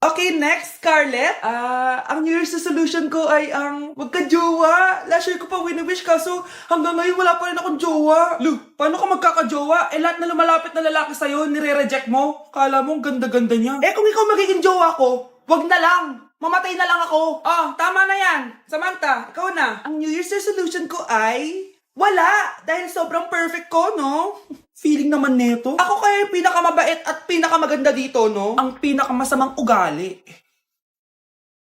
Okay, next, Scarlett. Ang New Year's resolution ko ay ang magka-jowa. Last year ko pa wini-wish kaso hanggang ngayon wala pa rin akong jowa. Lu, paano ka magkaka-jowa? Lahat na lumalapit na lalaki sa'yo, nire-reject mo. Kala mo ang ganda-ganda niya. Kung ikaw magiging jowa ko, wag na lang. Mamatay na lang ako. Tama na yan. Samantha, ikaw na. Ang New Year's resolution ko ay wala. Dahil sobrang perfect ko, no? Feeling naman nito. Ako kaya yung pinakamabait at pinakamaganda dito, no? Ang pinakamasamang ugali.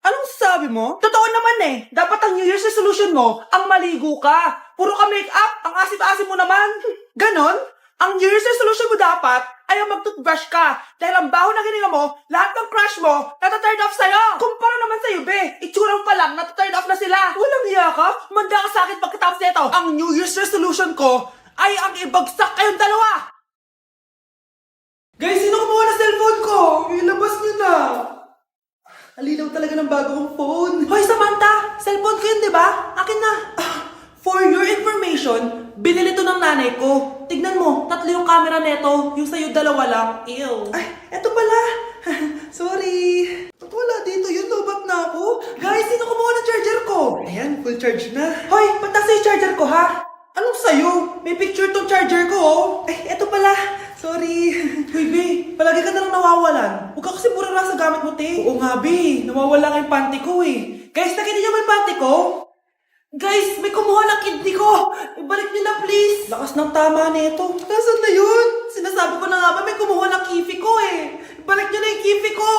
Anong sabi mo? Totoo naman eh. Dapat ang New Year's resolution mo, ang maligo ka. Puro ka make-up, ang asim-asim mo naman. Ganon? Ang New Year's resolution mo dapat ay ang mag-toothbrush ka. Dahil ang baho na hininga mo, lahat ng crush mo, nata-turn off sa'yo. Kumpara naman sa'yo, be. Itsurang pa lang, nata-turn off na sila. Walang iya ka? Manda ka sa akin pagkatapos nito. Ang New Year's resolution ko ay ang ibagsak kayong dalawa. Guys, sino kumuha na cellphone ko? Ilabas niyo na. Alinaw talaga ng bago kong phone. Hoy, Samantha! Cellphone ko yun, di ba? Akin na. For your information, binili to ng nanay ko. Tignan mo, 3 yung camera neto. Yung sa'yo, 2 lang. Ew. Ay, eto pala. Sorry. Ba't wala dito yun? Lobat na ako. Guys, sino kumuha ng charger ko? Ayan, full charge na. Hoy, ba't nasa yung charger ko, ha? Anong sa'yo? May picture tong charger ko, oh. Ay, eto pala. Sorry. Hoy, be. Palagi ka na lang nawawalan. Huwag ka kasi pura sa gamit mo, te. Oo nga, be. Nawawala nga yung panty ko, eh. Guys, nakita niyo ba yung panty ko? Guys, may kumuha ng kidney ko. Ibalik niyo na, please. Lakas ng tama nito. Nasaan na yun? Sinasabi ko na nga ba may kumuha ng kifi ko, eh. Ibalik niyo na yung kifi ko.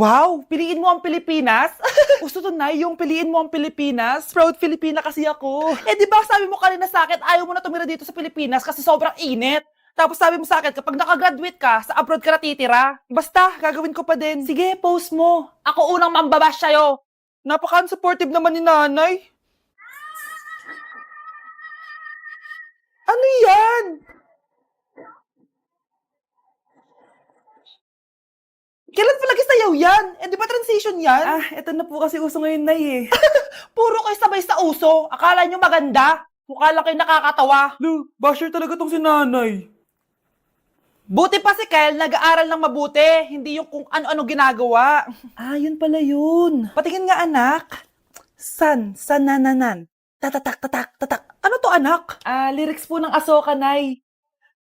Wow! Piliin mo ang Pilipinas? Gusto to na yung piliin mo ang Pilipinas? Proud Filipina kasi ako. Di ba sabi mo kanina sa akin, ayaw mo na tumira dito sa Pilipinas kasi sobrang init. Tapos sabi mo sa akin, kapag nakagraduate ka, sa abroad ka natitira. Basta, gagawin ko pa din. Sige, post mo. Ako unang mambabash sa'yo. Napaka-supportive naman ni nanay. Ano yan? Kailan palagi sayaw yan? Di ba transition yan? Eto na po kasi uso ngayon, Nay, eh. Puro kayo sabay sa uso. Akala nyo maganda. Mukha lang kayo nakakatawa. Lu, basher talaga tong si nanay. Buti pa si Kyle, nag-aaral ng mabuti. Hindi yung kung ano-ano ginagawa. Yun pala yun. Patingin nga, anak. San-nananan. Tatatak. Ano to, anak? Lyrics po ng Asoka, Nay.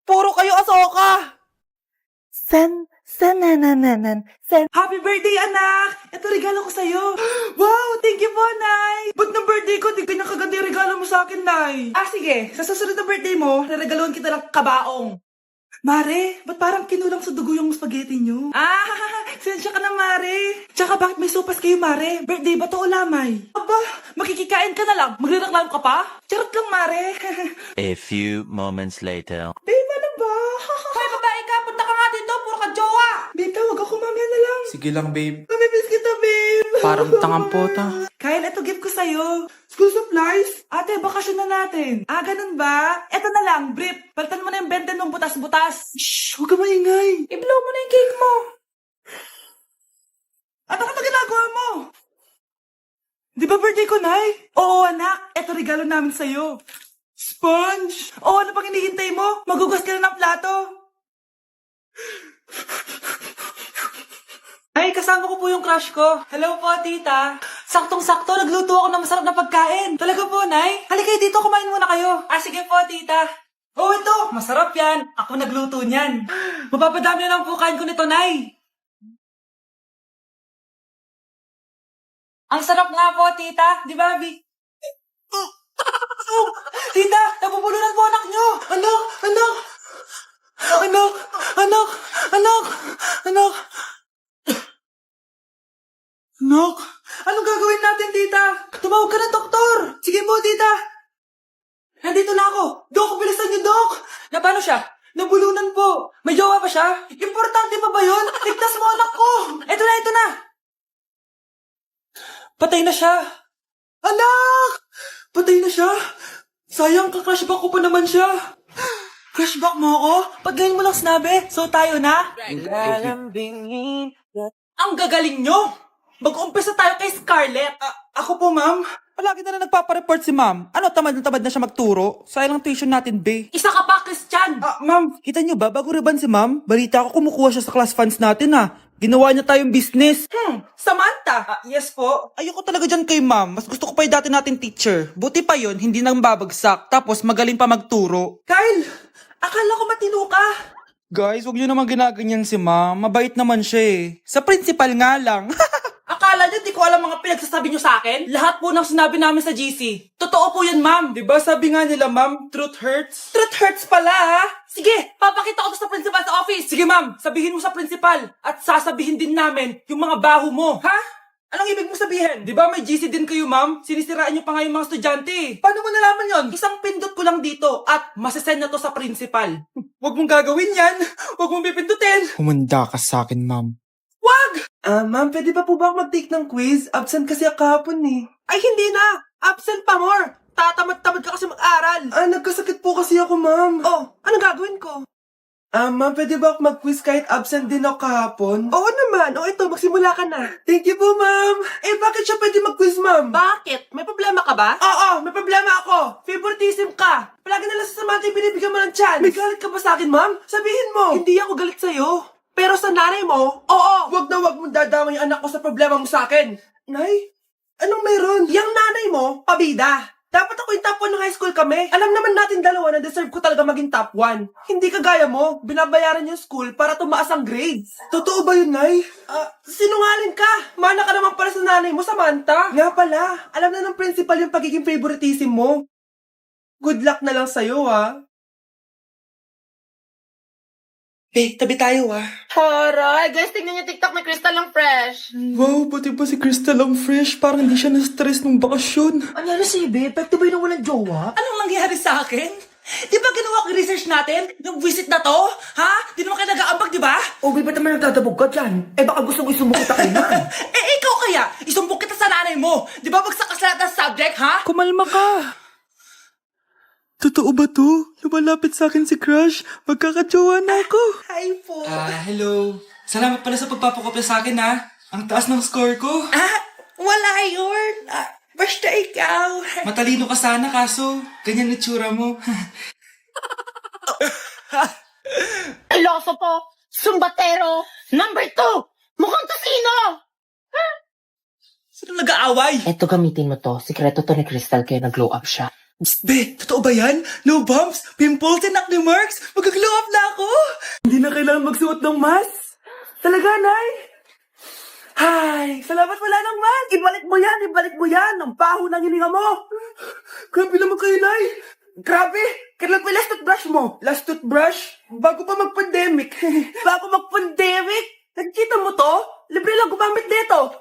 Puro kayo Asoka. San-nananan. Happy birthday, anak! Ito regalo ko sa'yo. Wow, thank you po, Nay. Ba't ng birthday ko, di pinakaganda yung regalo mo sa akin, Nay? Sige. Sa susunod na birthday mo, reregaluhan kita ng kabaong. Mare, ba't parang kinulang sa dugo yung spaghetti nyo? Sensya ka na, Mare. Tsaka bakit may sopas kayo, Mare? Birthday ba to o lamay? Aba, makikikain ka na lang. Magrereklamo ka pa? Charot lang, Mare. A few moments later. Babe, ano ba? Hoy, babae ka. Punta ka nga dito. Puro ka jowa. Babe, tawag ako mamaya na lang. Sige lang, babe. Mamimiss kita, babe. Parang tangang pota. Kyle, eto gift ko sa'yo. School supplies? Ate, bakasyon na natin. Ganun ba? Eto na lang, brief. Palitan mo na yung benten mong butas-butas. Shh, huwag ka maingay. I-blow mo na yung cake mo. At ano ginagawa mo? Di ba birthday ko, Nay? Oo, anak. Eto regalo namin sa'yo. Sponge! Ano pang hinihintay mo? Magugas ka na ng plato. Ay, kasama ko po yung crush ko. Hello po, tita. Saktong-sakto, nagluto ako ng masarap na pagkain. Talaga po, Nay? Halika dito, kumain muna kayo. Sige po, tita. Ito, masarap yan. Ako nagluto niyan. Mapapadami na lang po kain ko nito, Nay. Ang sarap nga po, tita. Di ba, Bi? Tita, nabubulunan po anak nyo. Anak, anong gagawin natin, tita? Tumawag ka ng doktor. Sige po, tita. Nandito na ako. Dok, bilisan niyo, Dok. Na paano siya? Nabulunan po. May jowa pa siya? Importante pa ba yun? Ligtas mo anak ko. Ito na. Patay na siya. Anak! Patay na siya. Sayang, ka-crushback ko pa naman siya. Crushback mo ako? Pag ganyan mo lang sinabi, so tayo na? Ang gagaling nyo! Mag-umpisa tayo kay Scarlett. Ako po, ma'am. Palagi na nagpapareport si ma'am. Ano, tamad na siya magturo? Sayang lang tuition natin, be. Isa ka pa, Christian! Ma'am, kita niyo ba, bago riban si ma'am, balita ko kumukuha siya sa class funds natin, Ginawa niya tayong business. Samantha! Yes po. Ayoko talaga dyan kay ma'am. Mas gusto ko pa yung dati natin teacher. Buti pa yon, hindi nang babagsak. Tapos magaling pa magturo. Kyle! Akala ko matino ka. Guys, wag niyo naman ginaganyan si ma'am. Mabait naman siya eh. Sa principal nga lang. Akala niyo di ko alam mga pinagsasabi niyo sa akin? Lahat po ng sinabi namin sa GC. Totoo po yan, ma'am. Diba sabi nga nila, ma'am, truth hurts? Truth hurts pala, Sige, papakita ko to sa principal sa office. Sige, ma'am, sabihin mo sa principal. At sasabihin din namin yung mga baho mo. Ha? Anong ibig mo sabihin? Di ba may GC din kayo, ma'am? Sinisiraan niyo pa nga yung mga estudyante. Paano mo nalaman yon? Isang pindot ko lang dito at masasend na to sa principal. Huwag mong gagawin yan. Huwag mong pipindutin. Humanda ka sa akin, ma'am. Wag! Ma'am, pwede pa po ba ako mag-take ng quiz? Absent kasi ako kahapon eh. Ay, hindi na! Absent pa more! Tatamad-tamad ka kasi mag-aral. Nagkasakit po kasi ako, ma'am. Oh, anong gagawin ko? Ma'am, pwede ba ako mag-quiz kahit absent din ako kahapon? Oo naman. O ito, magsimula ka na. Thank you po, ma'am. Bakit siya pwede mag-quiz, ma'am? Bakit? May problema ka ba? Oo, may problema ako. Favoritism ka. Palagi na lang sa Samantha binibigyan mo ng chance. May galit ka ba sa akin, ma'am? Sabihin mo. Hindi ako galit sa'yo. Pero sa nanay mo, oo. Wag na wag mong dadama yung anak ko sa problema mo sa akin. Nay, anong meron? Yang nanay mo, pabida. Dapat ako yung top 1 ng high school kami. Alam naman natin dalawa na deserve ko talaga maging top 1. Hindi kagaya mo, binabayaran yung school para tumaas ang grades. Totoo ba yun, Nay? Sinungaling ka. Mana ka naman pala sa nanay mo, Samantha. Nga pala, alam na ng principal yung pagiging favoritism mo. Good luck na lang sa'yo, tabi tayo, Horay, guys, tingnan niyo TikTok ni Crystal ang fresh. Wow, pati ba si Crystal ang fresh? Parang hindi siya na-stress nung bakasyon. Ano si Ibe? Pekto ba yun walang jowa? Anong nangyari sa akin? Di ba ginawa ko yung research natin? Yung visit na to? Ha? Di naman kayo nag-aambag, di ba? O, ba't naman nagdadabog ka dyan? Baka gusto mo isumbong kita kay Nan. Ikaw kaya? Isumbong kita sa nanay mo. Di ba bagsak ka sa lahat ng subject, ha? Kumalma ka. Totoo ba to? Lumalapit sa akin si Crush. Magkakajowa na ako. Hi po. Hello. Salamat pala sa pagpapakopya sa akin, Ang taas ng score ko. Wala yun. Basta ikaw. Matalino ka sana, kaso ganyan itsura mo. Iloso po, sumbatero, number 2, mukhang tosino! Sino nag-aaway? Eto, gamitin mo to. Sikreto to ni Crystal kaya nag-glow up siya. Be, totoo ba yan? No bumps, pimples, and acne marks? Mag-glow up na ako! Hindi na kailangan magsuot ng mask. Talaga, Nay? Hi! Salamat wala ng mask! Ibalik mo yan! Ang baho ng hininga mo! Grabe naman kayo, Nay! Grabe! Kailan pa yung last toothbrush mo? Last toothbrush? Bago pa mag-pandemic. Bago mag-pandemic? Nagkita mo to? Libre lang gumamit dito.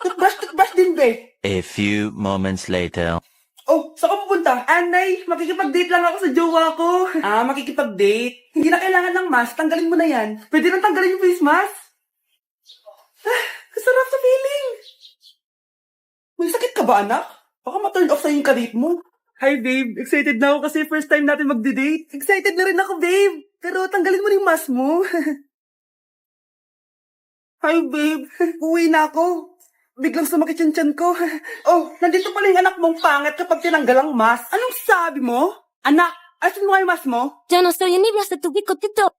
Toothbrush din, be. A few moments later. Oh, saan ka pupunta? Nay, makikipag-date lang ako sa jowa ko. Makikipag-date? Hindi na kailangan ng mask, tanggalin mo na yan. Pwede nang tanggalin yung face mask? Kasarap sa feeling. May sakit ka ba, anak? Baka ma-turn off sa'yo yung karit mo. Hi, babe. Excited na ako kasi first time natin magde-date. Excited na rin ako, babe. Pero tanggalin mo na yung mask mo. Hi, babe. Uwi na ako. Biglang sumakit yung tiyan ko. Oh, nandito pala yung anak mong pangit kapag tinanggal ang mask. Anong sabi mo? Anak, asin mo nga yung mask mo? Ya no estoy en Iblas de tu bico, Tito.